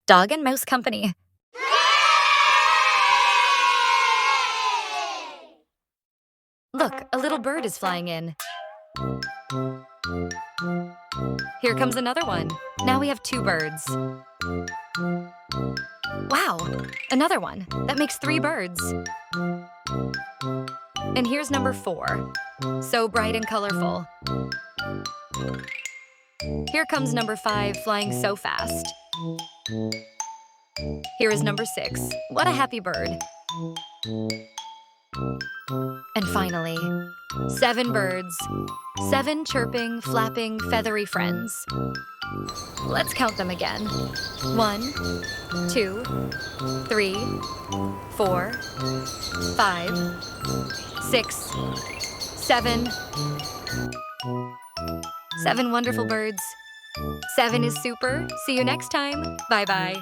Dog and Mouse Company. Look, a little bird is flying in. Here comes another one. Now we have 2 birds. Wow, another one. That makes 3 birds. And here's number 4. So bright and colorful. Here comes number 5, flying so fast. Here is number 6. What a happy bird. And finally, 7 birds. 7 chirping, flapping, feathery friends. Let's count them again. 1, 2, 3, 4, 5, 6, 7. 7 wonderful birds. 7 is super. See you next time. Bye-bye.